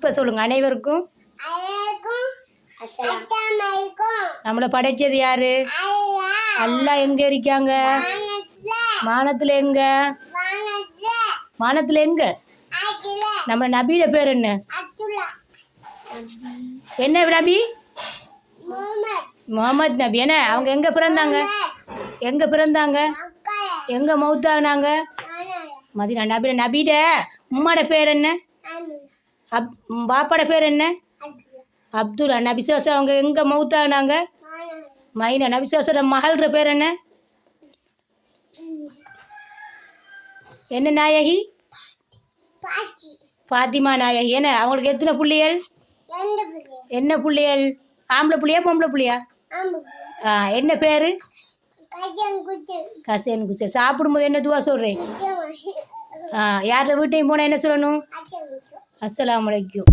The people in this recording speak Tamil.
இப்போ சொல்லுங்கள் அனைவருக்கும். நம்மளை படைச்சது யாரு? அல்லாஹ். எங்கே இருக்காங்க? வானத்தில். எங்க வானத்தில்? எங்க நம்ம நபியோட பேர் என்ன? என்ன நபி? முகமது நபி. என்ன அவங்க எங்கே பிறந்தாங்க? எங்கே பிறந்தாங்க? எங்கே மௌத்தானாங்க? மதினா. நபியோட உம்மாட பேர் என்ன? பாப்பாட பேர் என்ன? அப்துல்லா. நபிசாசம் அவங்க எங்கே மௌத்தானாங்க? மைனா. நபிசாசோட மகள்ற பேர் என்ன? என்ன நாயகி? பாத்திமா நாயகி. என்ன அவங்களுக்கு எத்தனை பிள்ளைகள்? என்ன பிள்ளைகள்? ஆம்பளை பிள்ளையா பொம்பளை பிள்ளையா? என்ன பேர்? கசேன் குச்சே. சாப்பிடும்போது என்ன துவா சொல்கிறேன்? யார வீட்டையும் போனால் என்ன சொல்லணும்? அஸ்ஸலாமு அலைக்கும்.